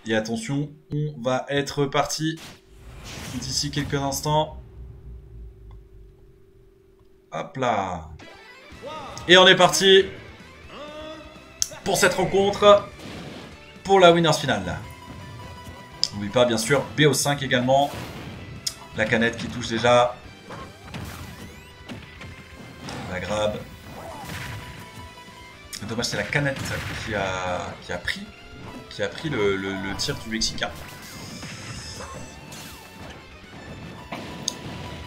Et attention, on va être parti d'ici quelques instants. Hop là. Et on est parti pour cette rencontre, pour la winners finale. N'oublie pas bien sûr BO5 également. La canette qui touche déjà. La grab. Dommage, c'est la canette qui a pris le tir du Mexicain.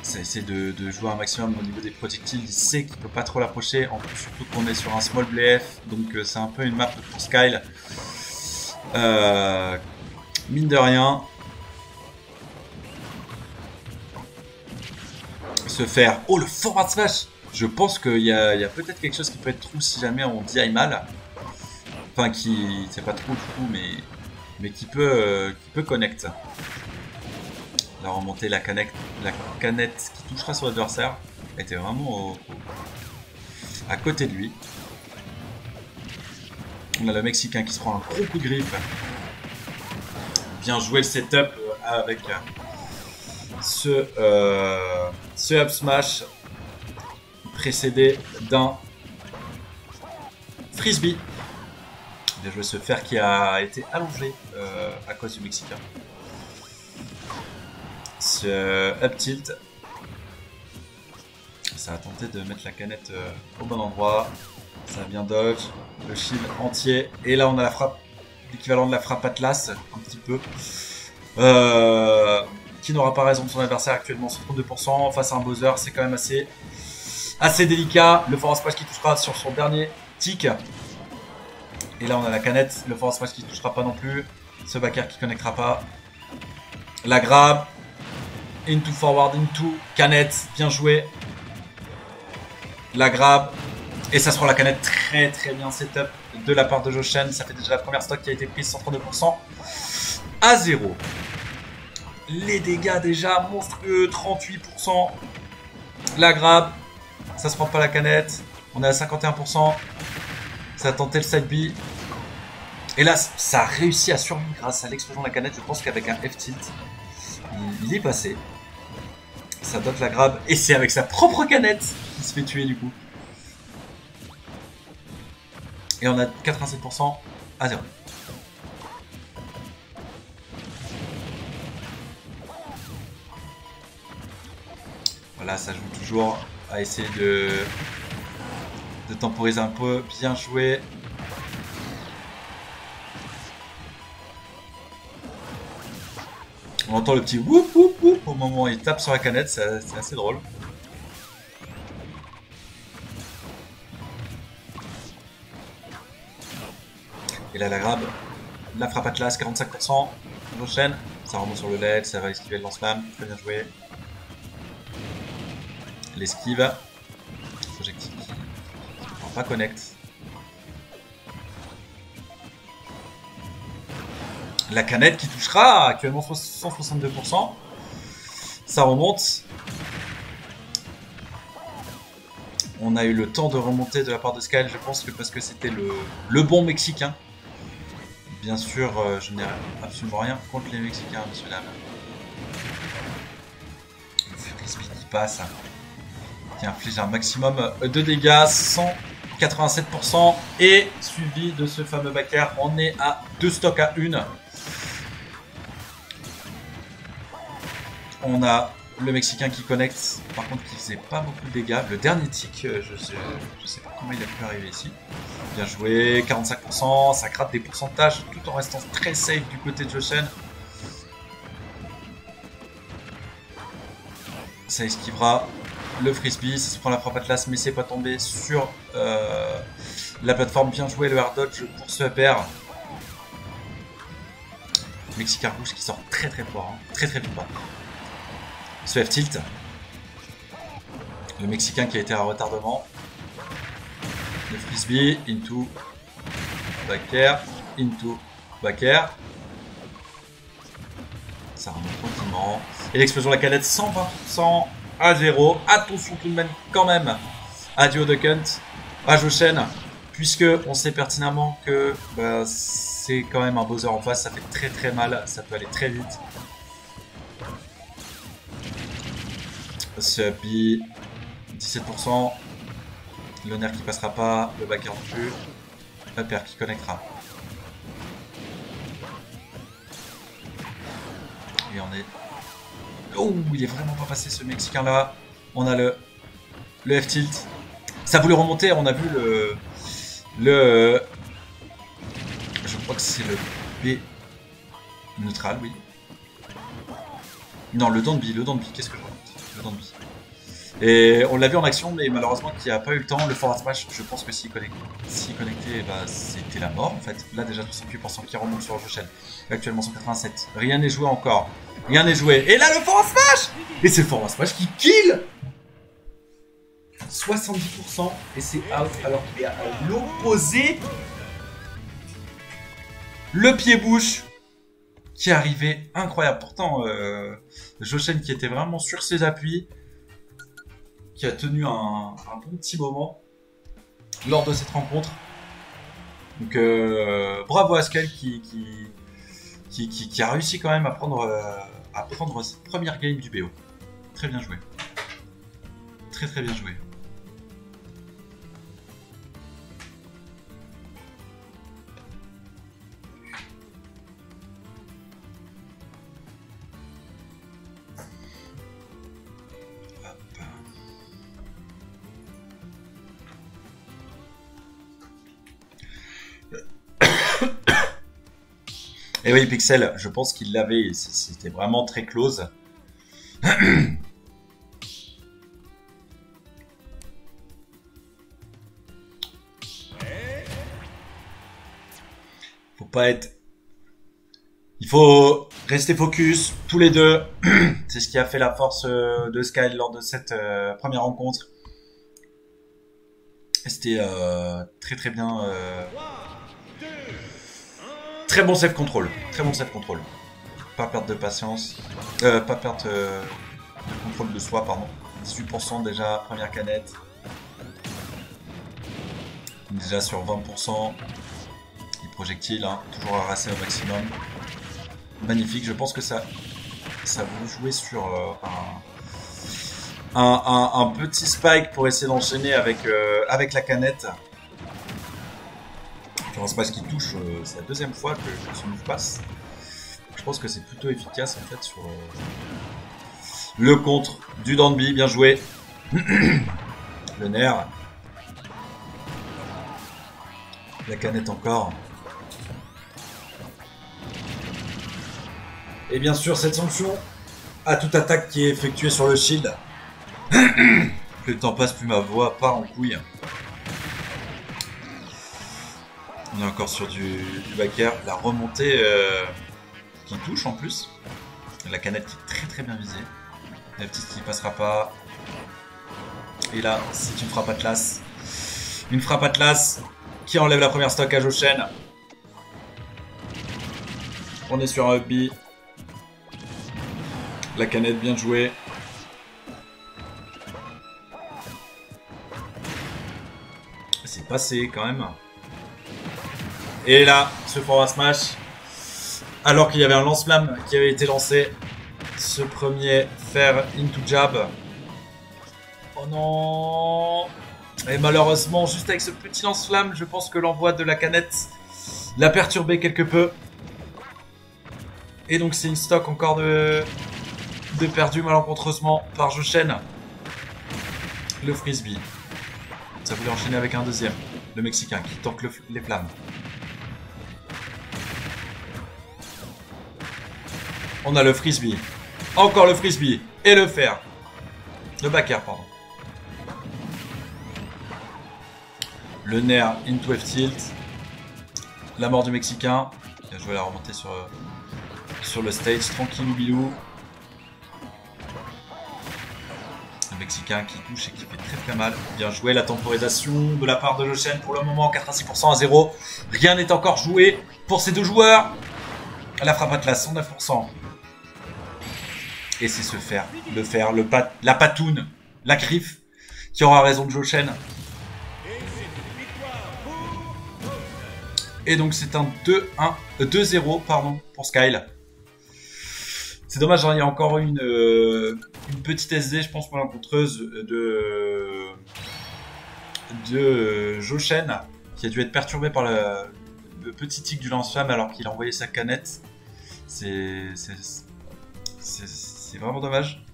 Ça essaie de jouer un maximum au niveau des projectiles. Il sait qu'il ne peut pas trop l'approcher. Surtout qu'on est sur un small BF. Donc c'est un peu une map pour Skyle. Mine de rien. Se faire... Oh, le forward smash! Je pense qu'il y a peut-être quelque chose qui peut être trou si jamais on DI mal. Enfin, qui... C'est pas trop du coup, mais qui peut connect. La remontée, la canette qui touchera son adversaire était vraiment à côté de lui. On a le Mexicain qui se prend un gros coup de griffe. Bien joué le setup avec ce up smash précédé d'un frisbee. Bien joué ce fer qui a été allongé à cause du Mexicain. Ce up tilt. Ça a tenté de mettre la canette au bon endroit. Ça a bien dodge. Le shield entier. Et là on a la frappe. L'équivalent de la frappe Atlas. Un petit peu. Qui n'aura pas raison de son adversaire actuellement. 32% face à un Bowser. C'est quand même assez délicat. Le forward smash qui touchera sur son dernier tick. Et là on a la canette. Le forward smash qui touchera pas non plus. Ce back air qui connectera pas. La grab. Into forward, into canette. Bien joué. La grab. Et ça se prend la canette très bien setup de la part de Joshen. Ça fait déjà la première stock qui a été prise 132% à 0. Les dégâts déjà monstrueux, 38%. La grab. Ça se prend pas la canette. On est à 51%. Ça a tenté le side B. Et là, ça a réussi à survivre grâce à l'explosion de la canette. Je pense qu'avec un F-tilt, il est passé. Ça dote la grab. Et c'est avec sa propre canette qu'il se fait tuer du coup. Et on a 87% à 0. Voilà, ça joue toujours à essayer de temporiser un peu. Bien joué. On entend le petit whoop whoop whoop au moment où il tape sur la canette, c'est assez drôle. Et là la grab, la frappe Atlas, 45%. Prochaine, ça remonte sur le LED, ça va esquiver le lance-flamme, très bien joué. L'esquive, projectile qui ne prend pas connect. La canette qui touchera actuellement 162%. Ça remonte. On a eu le temps de remonter de la part de Skyle, je pense que parce que c'était le bon Mexicain. Bien sûr, je n'ai absolument rien contre les Mexicains, monsieur dame. Le frisbee qui passe, qui inflige un maximum de dégâts, 187%. Et suivi de ce fameux back air, on est à 2 stocks à 1. On a le Mexicain qui connecte, par contre qui faisait pas beaucoup de dégâts. Le dernier tick, je sais pas comment il a pu arriver ici. Bien joué, 45%, ça gratte des pourcentages tout en restant très safe du côté de Joshen. Ça esquivera le frisbee, ça se prend la frappe Atlas mais c'est pas tombé sur la plateforme. Bien joué le hard dodge pour ce upper. Mexicain rouge qui sort très fort, hein. Très vite pas. Ce F-tilt. Le Mexicain qui a été à retardement. Le frisbee, into, back air, into, back air. Ça remonte tranquillement. Et l'explosion de la canette, 120% à 0. Attention tout de même quand même à Duo Duck Hunt, à Joshen. Puisque on sait pertinemment que bah, c'est quand même un Bowser en face, ça fait très très mal, ça peut aller très vite. Ce Happy, 17%. Le nerf qui passera pas, le backer non plus. Le père qui connectera. Et on est... Oh, il est vraiment pas passé ce Mexicain là. On a le F-tilt. Ça voulait remonter, on a vu je crois que c'est le B neutral, oui. Non, le down B, qu'est-ce que je raconte? Le down B. Et on l'a vu en action, mais malheureusement qui a pas eu le temps. Le forward smash, je pense que s'il connectait, bah, c'était la mort en fait. Là déjà 68% qui remonte sur Joshen. Actuellement 187. Rien n'est joué encore. Rien n'est joué. Et là le forward smash! Et c'est le forward smash qui kill! 70% et c'est out alors qu'il est à l'opposé. Le pied-bouche qui est arrivé, incroyable. Pourtant, Joshen qui était vraiment sur ses appuis, qui a tenu un bon petit moment lors de cette rencontre. Donc bravo à Skull qui a réussi quand même à prendre cette première game du BO. Très bien joué. Très très bien joué. Et oui, Pixel, je pense qu'il l'avait, c'était vraiment très close. Faut pas être... Il faut rester focus, tous les deux. C'est ce qui a fait la force de Sky lors de cette première rencontre. C'était très très bien... Très bon save control. Très bon save control. Pas perdre de patience. Pas perdre de contrôle de soi, pardon. 18% déjà, première canette. Déjà sur 20%. Les projectiles, hein, toujours harassé au maximum. Magnifique, je pense que ça vous jouer sur un petit spike pour essayer d'enchaîner avec la canette. Un smash qui touche, c'est la deuxième fois que ce move passe. Je pense que c'est plutôt efficace en fait sur le contre du Danby, bien joué. Le nerf. La canette encore. Et bien sûr cette sanction à toute attaque qui est effectuée sur le shield. Plus le temps passe, plus ma voix part en couille. On est encore sur du back air. La remontée qui touche en plus. La canette qui est très très bien visée. La petite qui passera pas. Et là, c'est une frappe Atlas. Une frappe Atlas qui enlève la première stock à Joshen. On est sur un up B. La canette bien jouée. C'est passé quand même. Et là, ce forward smash, alors qu'il y avait un lance-flamme qui avait été lancé, ce premier fer into jab. Oh non! Et malheureusement, juste avec ce petit lance-flamme, je pense que l'envoi de la canette l'a perturbé quelque peu. Et donc c'est une stock encore de perdu malencontreusement par Joshen. Le frisbee. Ça voulait enchaîner avec un deuxième. Le Mexicain qui tank les flammes. On a le frisbee. Encore le frisbee. Et le fer. Le back air, pardon. Le nerf into F-tilt. La mort du Mexicain. Bien joué à la remontée sur le stage. Tranquille ou bilou. Le Mexicain qui touche et qui fait très très mal. Bien joué, la temporisation de la part de Joshen pour le moment. 86% à 0. Rien n'est encore joué pour ces deux joueurs. La frappe Atlas, 109%. Et c'est ce fer, la patoune, la griffe qui aura raison de Joshen. Et donc c'est un 2-1, 2-0 pardon, pour Skyle. C'est dommage, hein, il y a encore une petite SD, je pense, pour la contreuse de Joshen, qui a dû être perturbé par le petit tic du lance-flamme alors qu'il a envoyé sa canette. C'est vraiment dommage.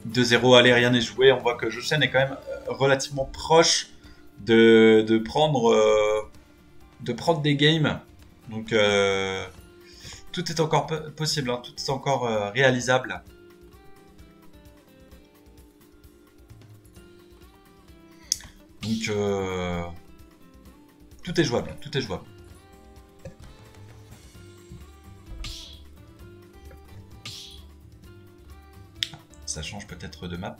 « 2-0, allez, rien n'est joué. » On voit que Joshen est quand même relativement proche de prendre des games. Donc tout est encore possible, hein, tout est encore réalisable. Donc tout est jouable, tout est jouable. Ça change peut-être de map.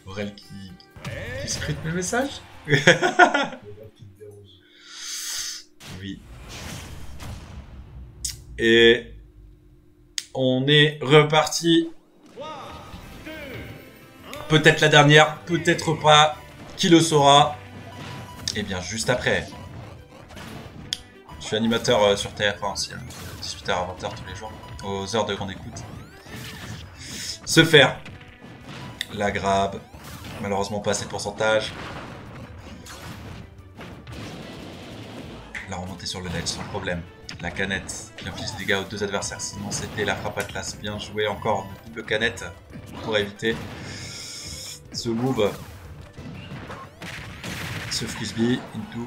Aurel qui scrute mes messages. Oui. Et on est reparti. Peut-être la dernière, peut-être pas. Qui le saura? Et bien juste après. Je suis animateur sur TF1 aussi, 18h à 20h tous les jours, aux heures de grande écoute. Se faire. La grab. Malheureusement pas assez de pourcentage. La remontée sur le ledge sans problème. La canette qui inflige des dégâts aux deux adversaires. Sinon c'était la frappe Atlas. Bien joué encore. Une double canette pour éviter ce move. Ce frisbee into.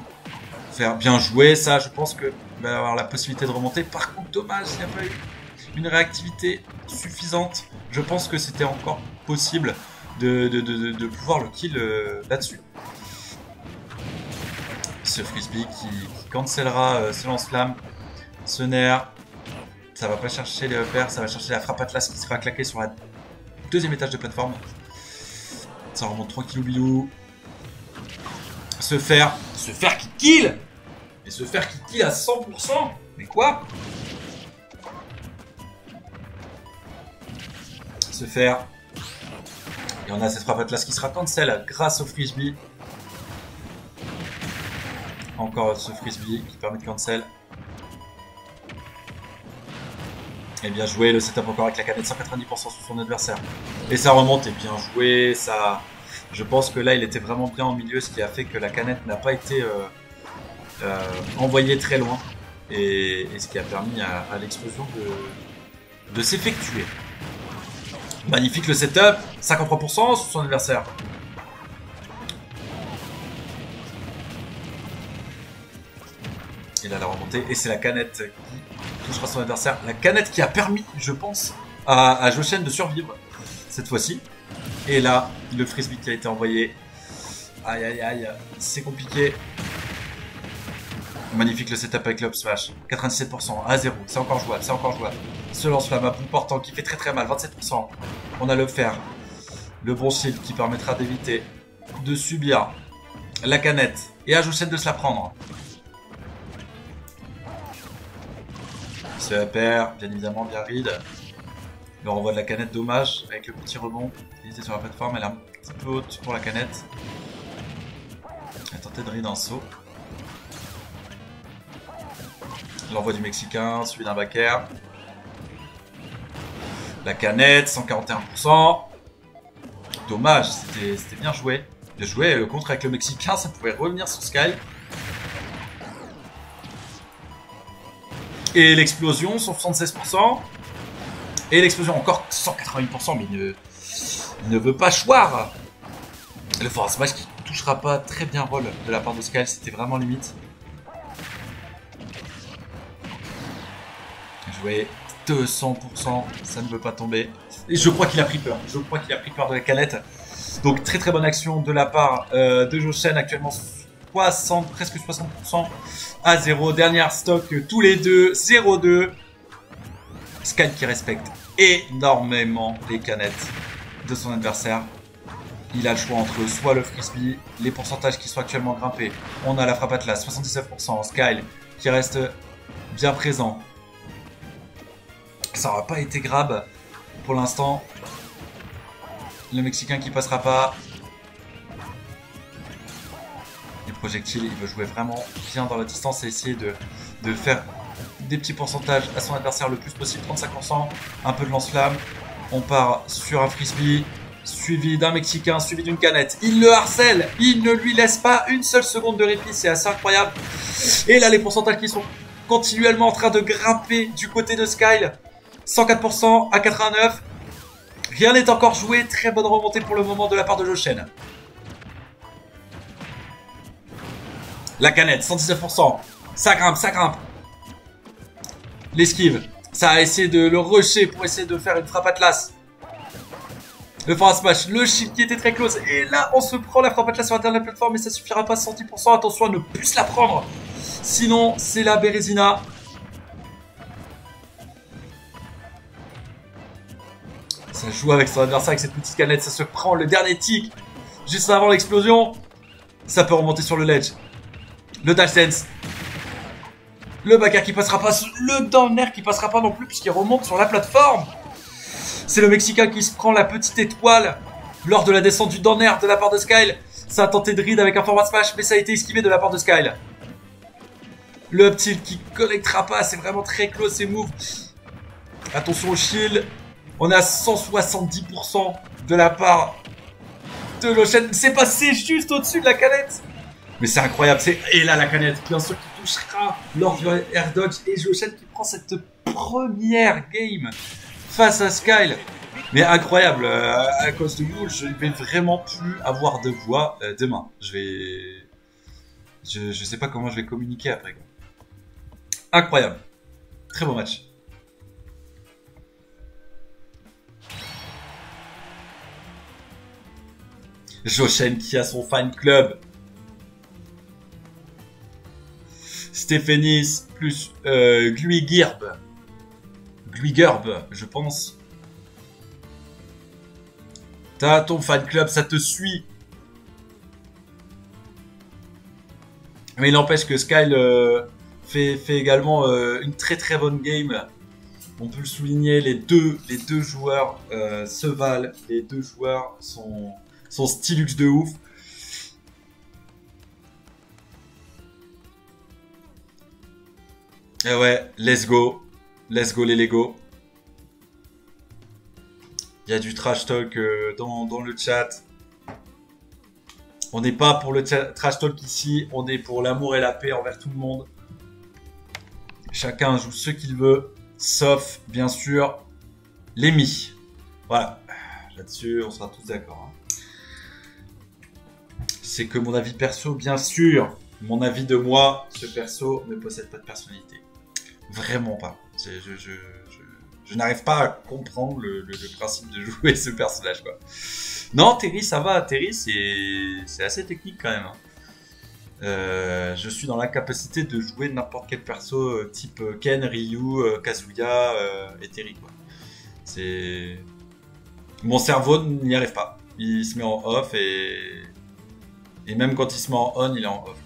Faire bien jouer, ça je pense que va avoir la possibilité de remonter. Par contre dommage, il n'y a pas eu une réactivité suffisante. Je pense que c'était encore possible de pouvoir le kill là-dessus. Ce frisbee qui cancellera ce lance-flamme, ce nerf. Ça va pas chercher les repères, ça va chercher la frappe Atlas qui sera claquée sur la deuxième étage de plateforme. Ça remonte tranquillou bilou. Se faire qui kill. Et se faire qui kill à 100%. Mais quoi? Se faire. Et on a cette frappe Atlas qui sera cancel grâce au frisbee. Encore ce frisbee qui permet de cancel. Et bien joué, le setup encore avec la canette, 190% sur son adversaire. Et ça remonte, et bien joué, ça... Je pense que là il était vraiment bien en milieu, ce qui a fait que la canette n'a pas été envoyée très loin. Et ce qui a permis à l'explosion de s'effectuer. Magnifique le setup, 53% sur son adversaire. Et là la remontée, et c'est la canette qui touchera son adversaire. La canette qui a permis, je pense, à Joshen de survivre cette fois-ci. Et là, le frisbee qui a été envoyé. Aïe aïe aïe, c'est compliqué. Magnifique le setup avec l'up smash. 97% à 0, c'est encore jouable, c'est encore jouable. Ce lance-flamme à bout portant qui fait très très mal, 27%. On a le fer. Le bon shield qui permettra d'éviter de subir la canette. Et à Joshen de se la prendre. Ce repère, bien évidemment, bien read. Le renvoi de la canette, dommage, avec le petit rebond. Il était sur la plateforme, elle est un petit peu haute pour la canette. Elle a tenté de read un saut. L'envoi du Mexicain, suivi d'un back air. La canette, 141%. Dommage, c'était bien joué. Bien joué, le contre avec le Mexicain, ça pouvait revenir sur Sky. Et l'explosion, 176%. Et l'explosion encore 188%, mais il ne veut pas choir. Le force smash qui ne touchera pas très bien roll de la part de Sky, c'était vraiment limite. Joué 200%, ça ne veut pas tomber. Et je crois qu'il a pris peur. Je crois qu'il a pris peur de la canette. Donc très très bonne action de la part de Joshen, actuellement 60, presque 60% à 0. Dernière stock tous les deux, 0-2. Sky qui respecte énormément les canettes de son adversaire. Il a le choix entre soit le frisbee, les pourcentages qui sont actuellement grimpés. On a la frappe Atlas, 79%. Skyle qui reste bien présent. Ça n'aura pas été grab pour l'instant. Le Mexicain qui passera pas. Les projectiles, il veut jouer vraiment bien dans la distance et essayer de faire des petits pourcentages à son adversaire le plus possible. 35%, un peu de lance-flamme. On part sur un frisbee, suivi d'un Mexicain, suivi d'une canette. Il le harcèle, il ne lui laisse pas une seule seconde de répit, c'est assez incroyable. Et là, les pourcentages qui sont continuellement en train de grimper du côté de Skyle. 104% à 89%. Rien n'est encore joué, très bonne remontée pour le moment de la part de Joshen. La canette, 119%. Ça grimpe, ça grimpe. L'esquive. Ça a essayé de le rusher pour essayer de faire une frappe Atlas. Le forward smash. Le shield qui était très close. Et là, on se prend la frappe Atlas sur la dernière plateforme. Mais ça suffira pas, 110%. Attention à ne plus se la prendre. Sinon, c'est la Bérésina. Ça joue avec son adversaire avec cette petite canette. Ça se prend le dernier tic. Juste avant l'explosion. Ça peut remonter sur le ledge. Le dash sense. Le backer qui passera pas. Le down air qui passera pas non plus puisqu'il remonte sur la plateforme. C'est le Mexicain qui se prend la petite étoile lors de la descente du down air de la part de Skyle. Ça a tenté de read avec un forward smash mais ça a été esquivé de la part de Skyle. Le up tilt qui connectera pas. C'est vraiment très close ces moves. Attention au shield. On est à 170% de la part de Joshen. C'est passé juste au-dessus de la canette. Mais c'est incroyable. Et là, la canette, bien sûr, qui touchera lors du air dodge. Et Joshen qui prend cette première game face à Skyle. Mais incroyable. À cause de vous, je vais vraiment plus avoir de voix demain. Je sais pas comment je vais communiquer après. Quoi. Incroyable. Très beau match. Joshen qui a son fan club. Stéphanis plus Gluigurb, je pense. T'as ton fan club, ça te suit. Mais il n'empêche que Skyle fait également une très très bonne game. On peut le souligner, les deux joueurs se valent. Les deux joueurs sont stylux de ouf. Et ouais, let's go les Lego. Il y a du trash talk dans le chat. On n'est pas pour le trash talk ici, on est pour l'amour et la paix envers tout le monde. Chacun joue ce qu'il veut, sauf bien sûr les mi. Voilà, là-dessus on sera tous d'accord. Hein. C'est que mon avis perso, bien sûr. Mon avis de moi, ce perso ne possède pas de personnalité. Vraiment pas. Je n'arrive pas à comprendre le principe de jouer ce personnage, quoi. Non, Terry, ça va. Terry, c'est assez technique quand même. Hein. Je suis dans l'incapacité de jouer n'importe quel perso type Ken, Ryu, Kazuya et Terry, quoi. Mon cerveau n'y arrive pas. Il se met en off et même quand il se met en on, il est en off.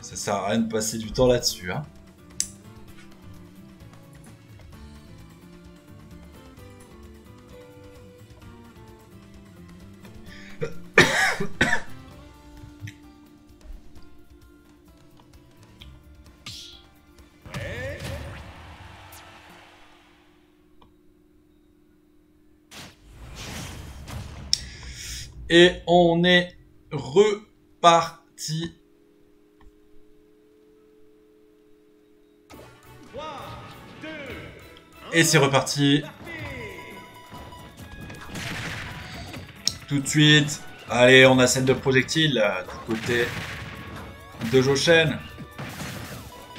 Ça sert à rien de passer du temps là-dessus. Hein. Et on est reparti. Et c'est reparti. Tout de suite. Allez, on a scène de projectile du côté de Joshen.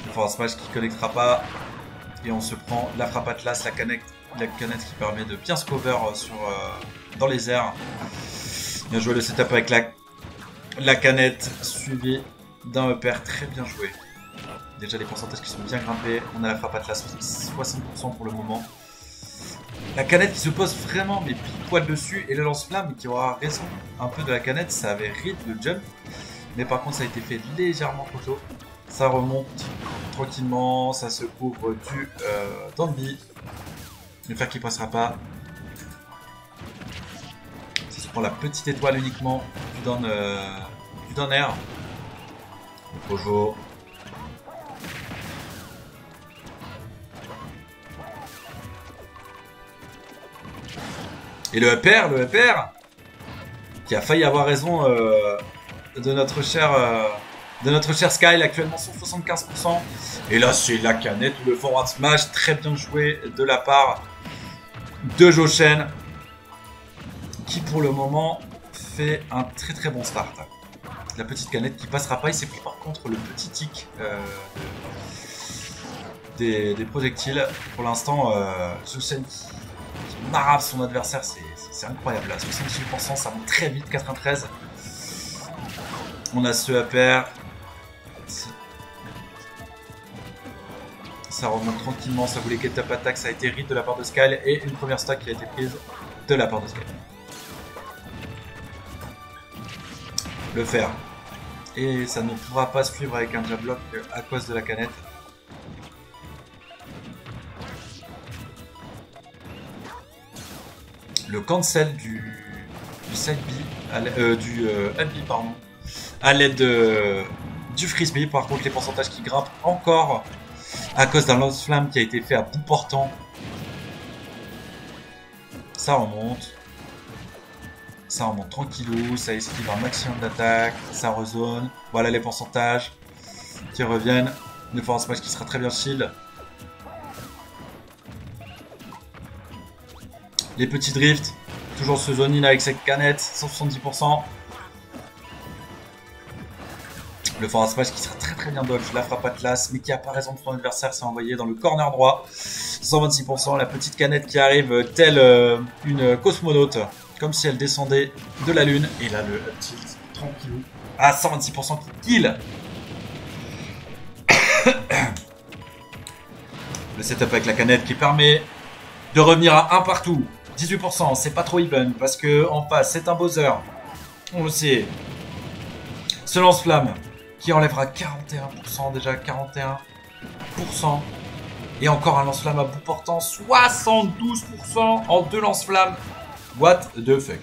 Le forward smash qui connectera pas. Et on se prend la frappe Atlas, la canette qui permet de bien se cover dans les airs. Bien joué le setup avec la canette, suivi d'un upper très bien joué. Déjà les pourcentages qui sont bien grimpés. On a la frappe Atlas 60% pour le moment. La canette qui se pose vraiment mais pile poil dessus. Et le lance-flamme qui aura raison un peu de la canette. Ça avait rythme le jump. Mais par contre ça a été fait légèrement trop tôt. Ça remonte tranquillement. Ça se couvre du Danby. Le fer qui passera pas. Ça se prend la petite étoile uniquement. Du down air. Pojo. Et le upper qui a failli avoir raison de notre cher Skyle, actuellement 175%. Et là c'est la canette ou le forward smash, très bien joué de la part de Joshen, qui pour le moment fait un très très bon start. La petite canette qui passera pas, il s'est pris par contre le petit tic des projectiles. Pour l'instant, Joshen qui marave son adversaire, c'est incroyable. Là, 78%, ça monte très vite, 93. On a ce upper. Ça remonte tranquillement, ça voulait get up attack, ça a été read de la part de Skyle et une première stack qui a été prise de la part de Skyle. Le fer. Et ça ne pourra pas suivre avec un jab block à cause de la canette. Le cancel du side B, du up B pardon, à l'aide du frisbee. Par contre les pourcentages qui grimpent encore à cause d'un lance-flamme qui a été fait à bout portant. Ça remonte. Ça remonte tranquillou, ça esquive un maximum d'attaque, ça rezone. Voilà les pourcentages qui reviennent. Une force smash qui sera très bien shield. Les petits drifts, toujours ce zone in avec cette canette, 170%. Le forward smash qui sera très très bien dodge, la frappe Atlas, mais qui a pas raison de son adversaire, s'est envoyé dans le corner droit. 126%, la petite canette qui arrive telle une cosmonaute, comme si elle descendait de la lune. Et là le up tilt, tranquillou, à 126% qui kill. Le setup avec la canette qui permet de revenir à 1 partout. 18%, c'est pas trop even parce que en face c'est un Bowser. On le sait. Ce lance-flamme qui enlèvera 41%, déjà 41%. Et encore un lance-flamme à bout portant, 72% en 2 lance-flammes. What the fuck.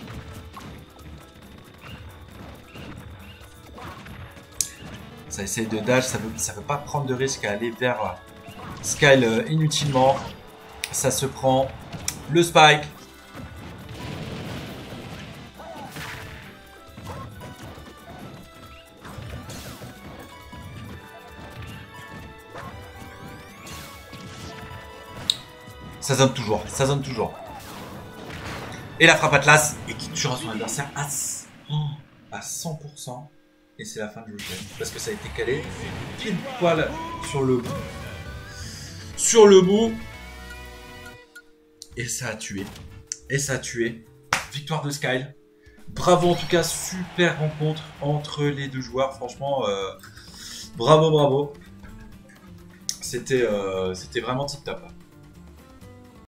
Ça essaye de dash, ça veut pas prendre de risque à aller vers Skyle inutilement. Ça se prend le spike. Ça zone toujours, ça zone toujours. Et la frappe Atlas, et qui tuera son adversaire à 100%. Et c'est la fin du jeu. Parce que ça a été calé pile poil sur le bout. Sur le bout. Et ça a tué. Et ça a tué. Victoire de Skyle. Bravo en tout cas, super rencontre entre les deux joueurs. Franchement, bravo, bravo. C'était vraiment tip top.